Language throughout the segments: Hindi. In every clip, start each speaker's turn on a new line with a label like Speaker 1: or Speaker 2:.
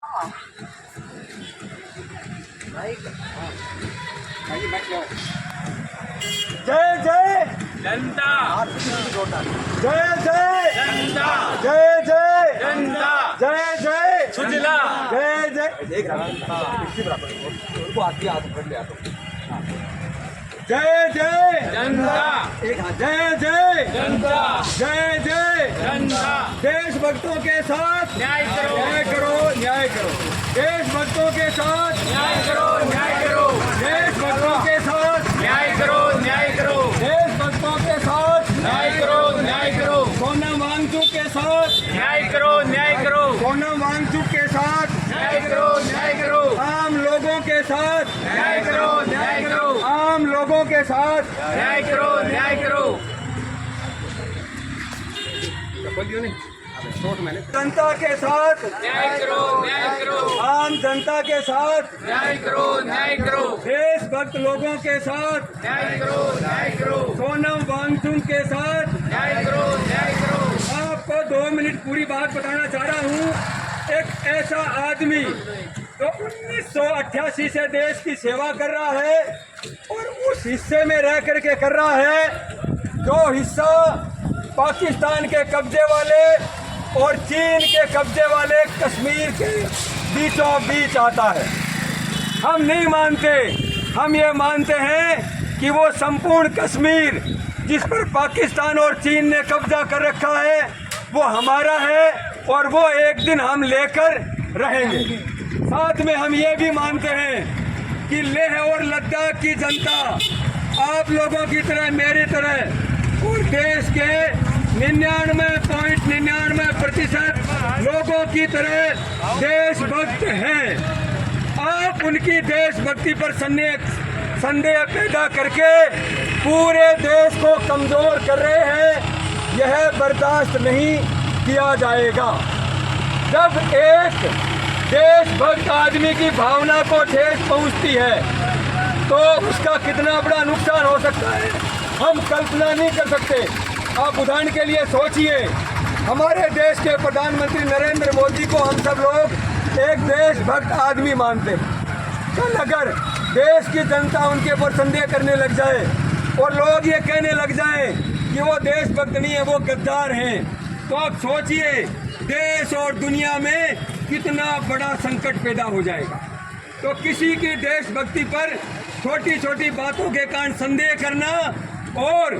Speaker 1: जय जय
Speaker 2: जनता
Speaker 1: जय जय
Speaker 2: जनता
Speaker 1: जय जय
Speaker 2: जनता
Speaker 1: जय जय
Speaker 2: सुजला
Speaker 1: जय जय जय जय
Speaker 2: जनता
Speaker 1: जय जय
Speaker 2: जनता
Speaker 1: जय जय
Speaker 2: जनता
Speaker 1: देशभक्तों के साथ
Speaker 2: न्याय करो
Speaker 1: न्याय करो न्याय करो देशभक्तों के साथ
Speaker 2: न्याय करो न्याय करो
Speaker 1: देशभक्तों के साथ
Speaker 2: न्याय करो न्याय करो
Speaker 1: देशभक्तों के साथ
Speaker 2: न्याय करो न्याय करो
Speaker 1: सोनम वांगचुक के साथ
Speaker 2: न्याय करो न्याय करो
Speaker 1: सोनम वांगचुक के साथ
Speaker 2: न्याय करो न्याय करो
Speaker 1: आम लोगों के साथ
Speaker 2: न्याय करो न्याय करो
Speaker 1: आम लोगों के साथ
Speaker 2: न्याय करो न्याय करो
Speaker 1: जनता के साथ
Speaker 2: न्याय करो न्याय करो
Speaker 1: आम जनता के साथ
Speaker 2: न्याय करो न्याय करो
Speaker 1: देशभक्त लोगों के साथ
Speaker 2: न्याय करो न्याय करो
Speaker 1: सोनम वांगचुक के साथ
Speaker 2: न्याय करो न्याय करो
Speaker 1: आपको 2 मिनट पूरी बात बताना चाह रहा हूँ। एक ऐसा आदमी जो 1988 से देश की सेवा कर रहा है और उस हिस्से में रह करके कर रहा है जो हिस्सा पाकिस्तान के कब्जे वाले और चीन के कब्जे वाले कश्मीर के बीचों बीच आता है। हम नहीं मानते, हम ये मानते हैं कि वो संपूर्ण कश्मीर जिस पर पाकिस्तान और चीन ने कब्जा कर रखा है वो हमारा है और वो एक दिन हम लेकर रहेंगे। साथ में हम ये भी मानते हैं कि लेह और लद्दाख की जनता आप लोगों की तरह मेरी तरह और देश के 99.99% लोगों की तरह देशभक्त हैं। आप उनकी देशभक्ति पर संदेह पैदा करके पूरे देश को कमजोर कर रहे हैं। यह बर्दाश्त नहीं किया जाएगा। जब एक देशभक्त आदमी की भावना को ठेस पहुंचती है तो उसका कितना बड़ा नुकसान हो सकता है हम कल्पना नहीं कर सकते। आप उदाहरण के लिए सोचिए, हमारे देश के प्रधानमंत्री नरेंद्र मोदी को हम सब लोग एक देशभक्त आदमी मानते हैं। कल अगर देश की जनता उनके ऊपर संदेह करने लग जाए और लोग ये कहने लग जाएं कि वो देशभक्त नहीं है, वो गद्दार हैं, तो आप सोचिए देश और दुनिया में कितना बड़ा संकट पैदा हो जाएगा। तो किसी की देशभक्ति पर छोटी छोटी बातों के कारण संदेह करना और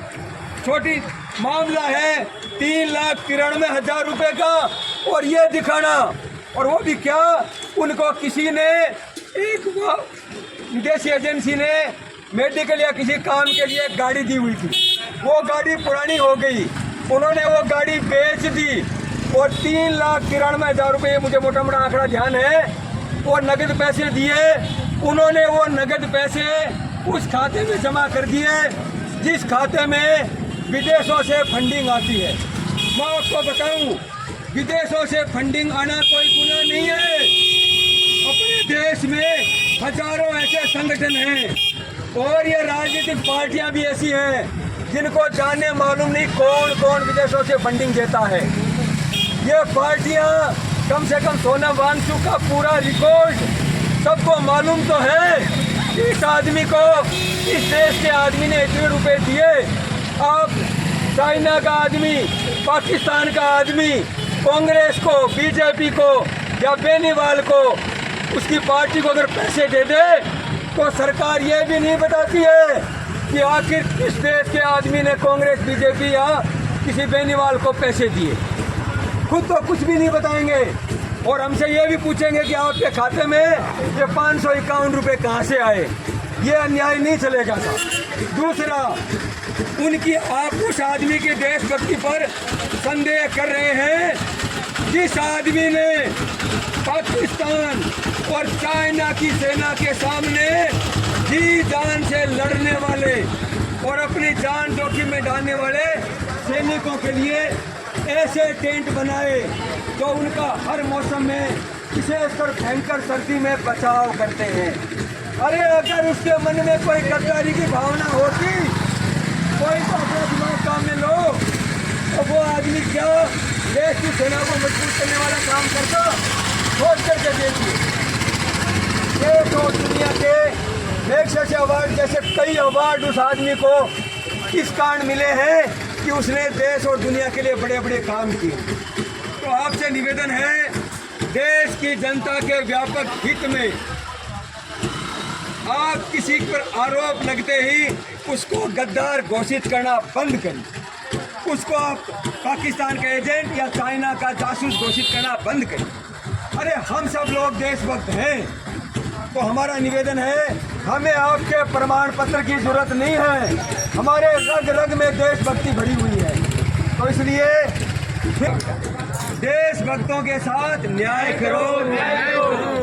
Speaker 1: छोटी मामला है 3,93,000 रुपए का और ये दिखाना, और वो भी क्या, उनको किसी ने एक विदेशी एजेंसी ने मेडिकल या किसी काम के लिए एक गाड़ी दी हुई थी। वो गाड़ी पुरानी हो गई, उन्होंने वो गाड़ी बेच दी और 3,93,000 रुपये, मुझे मोटा मोटा आंकड़ा ध्यान है, और नगद पैसे दिए। उन्होंने वो नगद पैसे उस खाते में जमा कर दिए जिस खाते में विदेशों से फंडिंग आती है। मैं आपको बताऊं, विदेशों से फंडिंग आना कोई गुनाह नहीं है। अपने देश में हजारों ऐसे संगठन हैं और ये राजनीतिक पार्टियां भी ऐसी हैं जिनको जाने मालूम नहीं कौन कौन विदेशों से फंडिंग देता है। ये पार्टियां कम से कम सोनम वांगचुक का पूरा रिकॉर्ड सबको मालूम तो है। इस आदमी को, इस देश के आदमी ने इतने रुपए दिए। अब चाइना का आदमी, पाकिस्तान का आदमी कांग्रेस को, बीजेपी को या बेनीवाल को, उसकी पार्टी को अगर पैसे दे दे तो सरकार ये भी नहीं बताती है कि आखिर किस देश के आदमी ने कांग्रेस, बीजेपी या किसी बेनीवाल को पैसे दिए। खुद तो कुछ भी नहीं बताएंगे और हमसे ये भी पूछेंगे कि आपके खाते में ये 551 रुपये कहाँ से आए। ये अन्याय नहीं चलेगा था। दूसरा, उनकी आप उस आदमी की देशभक्ति पर संदेह कर रहे हैं जिस आदमी ने पाकिस्तान और चाइना की सेना के सामने जी जान से लड़ने वाले और अपनी जान जोखिम में डालने वाले सैनिकों के लिए ऐसे टेंट बनाए जो उनका हर मौसम में, विशेषकर भयंकर सर्दी में, बचाव करते हैं। अरे अगर उसके मन में कोई गद्दारी की भावना होती, कोई तो अपना दिमाग काम में लो, तो वो आदमी क्या देश की सेना को मजबूत करने वाला काम करता, सोच करके देख मैग्सेसे अवार्ड जैसे कई अवार्ड उस आदमी को इस कारण मिले हैं कि उसने देश और दुनिया के लिए बड़े बड़े काम किए। तो आपसे निवेदन है, देश की जनता के व्यापक हित में आप किसी पर आरोप लगते ही उसको गद्दार घोषित करना बंद करें, उसको आप पाकिस्तान का एजेंट या चाइना का जासूस घोषित करना बंद करें। अरे हम सब लोग देशभक्त हैं, तो हमारा निवेदन है, हमें आपके प्रमाण पत्र की जरूरत नहीं है, हमारे रग रग में देशभक्ति भरी हुई है। तो इसलिए देशभक्तों के साथ न्याय करो,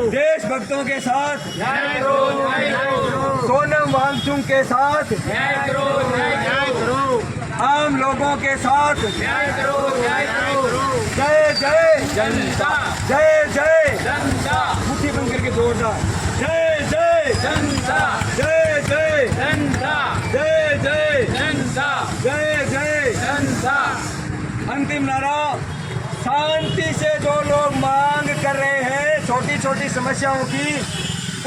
Speaker 1: देशभक्तों के साथ
Speaker 2: न्याय करो, न्याय करो,
Speaker 1: सोनम वांगचुक के साथ
Speaker 2: न्याय करो, न्याय करो,
Speaker 1: आम लोगों के साथ
Speaker 2: न्याय करो, न्याय करो।
Speaker 1: जय जय
Speaker 2: जनता,
Speaker 1: जय जय
Speaker 2: जनता,
Speaker 1: मुट्ठी बंद करके जोरदार जय जय
Speaker 2: जनता,
Speaker 1: जय जय
Speaker 2: जनता,
Speaker 1: जय जय
Speaker 2: जनता,
Speaker 1: जय जय।
Speaker 2: जनता।
Speaker 1: अंतिम नारा, शांति से जो लोग मांग कर रहे हैं छोटी छोटी समस्याओं की,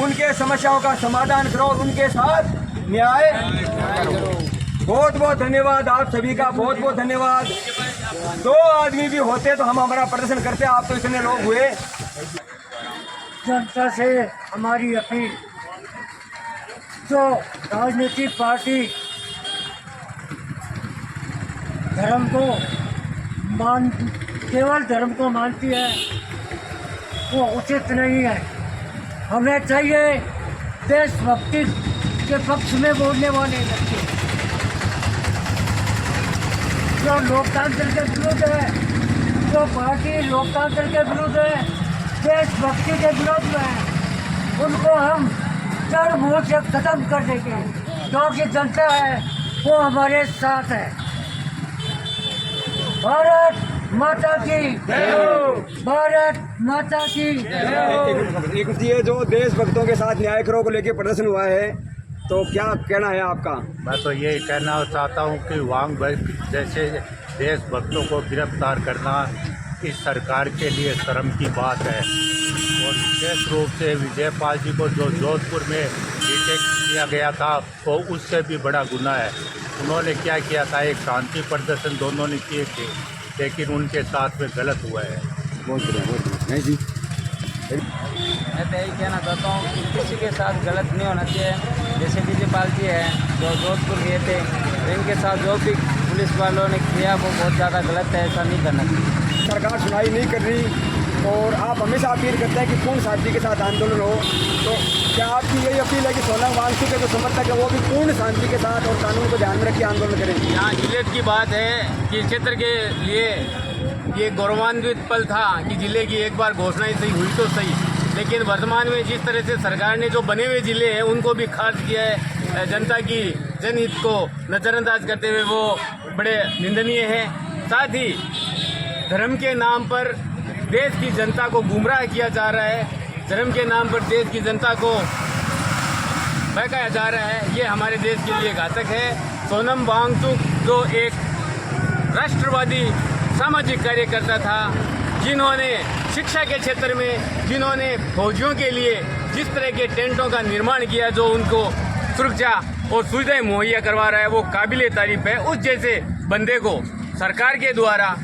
Speaker 1: उनके समस्याओं का समाधान करो, उनके साथ न्याय करो। बहुत बहुत धन्यवाद आप सभी का, बहुत बहुत धन्यवाद। 2 आदमी भी होते तो हम हमारा प्रदर्शन करते, आप तो इतने लोग हुए।
Speaker 3: जनता से हमारी अपील, जो राजनीतिक पार्टी धर्म को केवल धर्म को मानती है वो उचित नहीं है। हमें चाहिए देशभक्ति के पक्ष में बोलने वाले व्यक्ति, जो लोकतंत्र के विरुद्ध है, जो पार्टी लोकतंत्र के विरुद्ध है, देशभक्ति के विरोध में है, उनको हम जड़ मूल से खत्म कर देंगे। क्योंकि जनता है वो हमारे साथ है। भारत माता की जय, भारत माता की जय।
Speaker 1: एक ये जो देशभक्तों के साथ न्याय करो को लेकर प्रदर्शन हुआ है, तो क्या कहना है आपका?
Speaker 4: मैं तो ये कहना चाहता हूँ कि वांग जैसे देशभक्तों को गिरफ्तार करना इस सरकार के लिए शर्म की बात है। और विशेष रूप से विजयपाल जी को जो जोधपुर में डिटेक्ट किया गया था वो उससे भी बड़ा गुनाह है। उन्होंने क्या किया था, एक शांति प्रदर्शन दोनों ने किए थे, लेकिन उनके साथ में गलत हुआ है।
Speaker 1: नहीं जी,
Speaker 5: मैं तो यही कहना चाहता हूँ कि किसी के साथ गलत नहीं होना चाहिए। जैसे विजयपाल जी हैं जो जोधपुर गए थे, इनके साथ जो भी पुलिस वालों ने किया वो बहुत ज़्यादा गलत है, ऐसा नहीं करना चाहिए।
Speaker 1: सरकार सुनाई नहीं कर रही और आप हमेशा अपील करते हैं कि पूर्ण शांति के साथ आंदोलन हो, तो क्या आपकी यही अपील है कि सोनम वांगचुक के जो समर्थक है वो भी पूर्ण शांति के साथ और कानून को ध्यान में रख के आंदोलन करें?
Speaker 6: यहाँ जिले की बात है कि क्षेत्र के लिए ये गौरवान्वित पल था कि जिले की एक बार घोषणा ही सही हुई तो सही, लेकिन वर्तमान में जिस तरह से सरकार ने जो बने हुए जिले हैं उनको भी खारिज किया है, जनता की जनहित को नज़रअंदाज करते हुए, वो बड़े निंदनीय है। साथ ही धर्म के नाम पर देश की जनता को गुमराह किया जा रहा है, धर्म के नाम पर देश की जनता को बहकाया जा रहा है, ये हमारे देश के लिए घातक है। सोनम वांगचुक जो एक राष्ट्रवादी सामाजिक कार्यकर्ता था, जिन्होंने शिक्षा के क्षेत्र में, जिन्होंने फौजियों के लिए जिस तरह के टेंटों का निर्माण किया जो उनको सुरक्षा और सुविधाएं मुहैया करवा रहा है, वो काबिले तारीफ है। उस जैसे बंदे को सरकार के द्वारा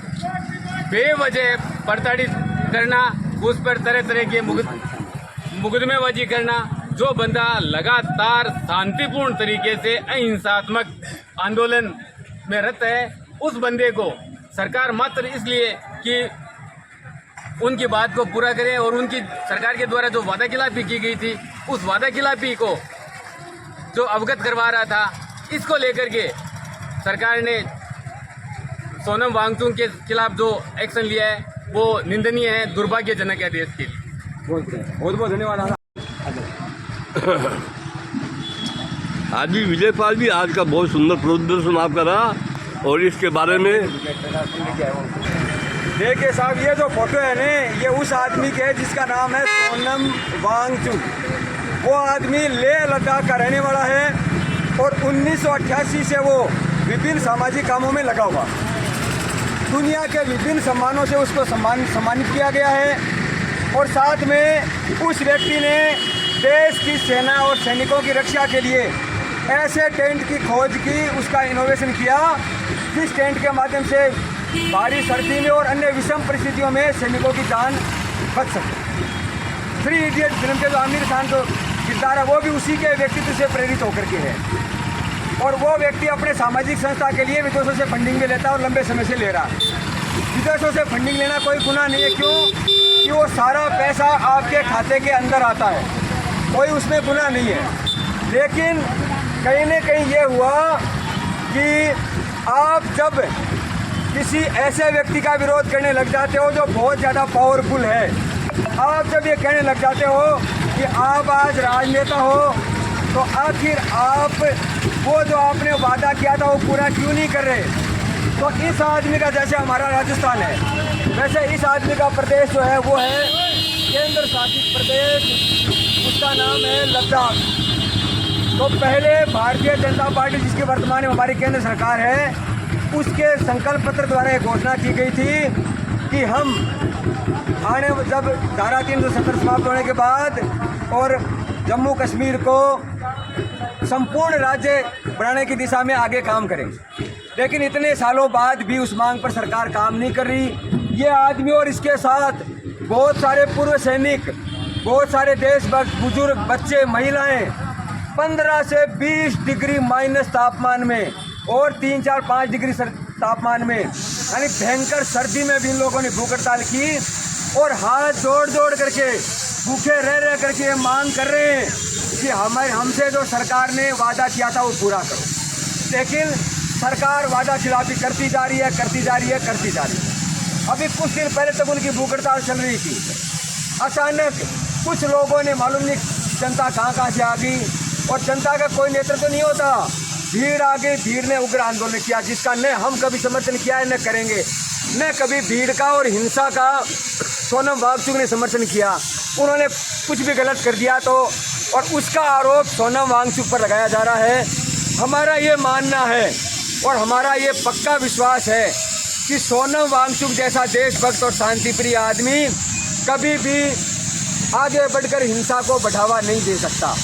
Speaker 6: बेवजह प्रताड़ित करना, उस पर तरह तरह के मुकदमेबाजी करना, जो बंदा लगातार शांतिपूर्ण तरीके से अहिंसात्मक आंदोलन में रत है, उस बंदे को सरकार मात्र इसलिए कि उनकी बात को पूरा करे और उनकी सरकार के द्वारा जो वादा खिलाफी की गई थी उस वादा खिलाफी को जो अवगत करवा रहा था, इसको लेकर के सरकार ने सोनम वांगचुक के खिलाफ जो एक्शन लिया है वो निंदनीय है, दुर्भाग्यजनक है देश के लिए।
Speaker 1: बहुत बहुत धन्यवाद।
Speaker 7: आज भी विजयपाल भी आज का बहुत सुंदर प्रदर्शन आपका रहा, और इसके बारे में
Speaker 1: देखिए साहब, ये जो फोटो है ना, ये उस आदमी के है जिसका नाम है सोनम वांगचुक। वो आदमी लेह लद्दाख का रहने वाला है और 1988 से वो विभिन्न सामाजिक कामों में लगा हुआ। दुनिया के विभिन्न सम्मानों से उसको सम्मानित किया गया है। और साथ में उस व्यक्ति ने देश की सेना और सैनिकों की रक्षा के लिए ऐसे टेंट की खोज की, उसका इनोवेशन किया जिस टेंट के माध्यम से भारी सर्दी में और अन्य विषम परिस्थितियों में सैनिकों की जान बच सके। 3 इडियट फिल्म के जो आमिर खान जो किरदार है वो भी उसी के व्यक्तित्व से प्रेरित होकर के है। और वो व्यक्ति अपने सामाजिक संस्था के लिए विदेशों से फंडिंग भी लेता है और लंबे समय से ले रहा है। विदेशों से फंडिंग लेना कोई गुनाह नहीं है, क्यों कि वो सारा पैसा आपके खाते के अंदर आता है, कोई उसमें गुनाह नहीं है। लेकिन कहीं न कहीं ये हुआ कि आप जब किसी ऐसे व्यक्ति का विरोध करने लग जाते हो जो बहुत ज़्यादा पावरफुल है, आप जब ये कहने लग जाते हो कि आप आज राजनेता हो, तो आखिर आप वो जो आपने वादा किया था वो पूरा क्यों नहीं कर रहे। तो इस आदमी का, जैसे हमारा राजस्थान है, वैसे इस आदमी का प्रदेश जो है वो है केंद्र शासित प्रदेश, उसका नाम है लद्दाख। तो पहले भारतीय जनता पार्टी, जिसकी वर्तमान में हमारी केंद्र सरकार है, उसके संकल्प पत्र द्वारा एक घोषणा की गई थी कि हम आने जब धारा 370 समाप्त होने के बाद और जम्मू कश्मीर को संपूर्ण राज्य बनाने की दिशा में आगे काम करेंगे। लेकिन इतने सालों बाद भी उस मांग पर सरकार काम नहीं कर रही। ये आदमी और इसके साथ बहुत सारे पूर्व सैनिक, बहुत सारे देशभक्त, बुजुर्ग, बच्चे, महिलाएं 15 से 20 डिग्री माइनस तापमान में और 3, 4, 5 डिग्री तापमान में, यानी भयंकर सर्दी में भी इन लोगों ने भूख हड़ताल की और हाथ जोड़ करके, भूखे रह करके ये मांग कर रहे हैं कि हमसे जो सरकार ने वादा किया था वो पूरा करो। लेकिन सरकार वादा खिलाफी करती जा रही है। अभी कुछ दिन पहले तक उनकी भूख हड़ताल चल रही थी। अचानक कुछ लोगों ने, मालूम नहीं जनता कहाँ से आ गई, और जनता का कोई नेतृत्व नहीं होता, भीड़ आ गई, भीड़ ने उग्र आंदोलन किया जिसका न हम कभी समर्थन किया है न करेंगे। न कभी भीड़ का और हिंसा का सोनम वांगचुक ने समर्थन किया। उन्होंने कुछ भी गलत कर दिया तो, और उसका आरोप सोनम वांगचुक पर लगाया जा रहा है। हमारा ये मानना है और हमारा ये पक्का विश्वास है कि सोनम वांगचुक जैसा देशभक्त और शांतिप्रिय आदमी कभी भी आगे बढ़कर हिंसा को बढ़ावा नहीं दे सकता।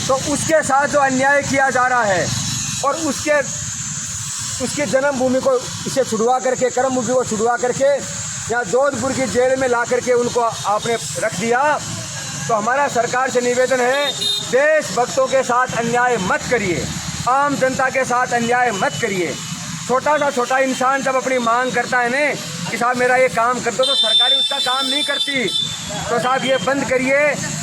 Speaker 1: तो उसके साथ जो अन्याय किया जा रहा है और उसकी जन्मभूमि को इसे छुड़वा करके, कर्मभूमि को छुड़वा करके यहाँ जोधपुर की जेल में ला करके उनको आपने रख दिया। तो हमारा सरकार से निवेदन है, देशभक्तों के साथ अन्याय मत करिए, आम जनता के साथ अन्याय मत करिए। छोटा इंसान जब अपनी मांग करता है ना कि साहब मेरा ये काम कर दो, तो सरकारें उसका काम नहीं करती। तो साहब ये बंद करिए,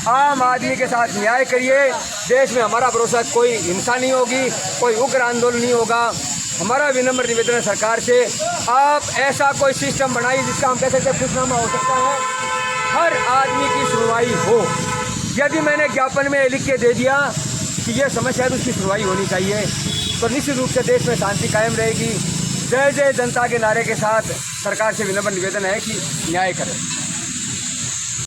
Speaker 1: आम आदमी के साथ न्याय करिए। देश में हमारा भरोसा, कोई हिंसा नहीं होगी, कोई उग्र आंदोलन नहीं होगा। हमारा विनम्र निवेदन है सरकार से, आप ऐसा कोई सिस्टम बनाइए जिसका हम कह सकते हैं खुशनामा हो सकता है, हर आदमी की सुनवाई हो। यदि मैंने ज्ञापन में लिख के दे दिया कि ये समस्या है तो उसकी सुनवाई होनी चाहिए, तो निश्चित रूप से देश में शांति कायम रहेगी। जय जय जनता के नारे के साथ सरकार से विनम्र निवेदन है कि न्याय करें।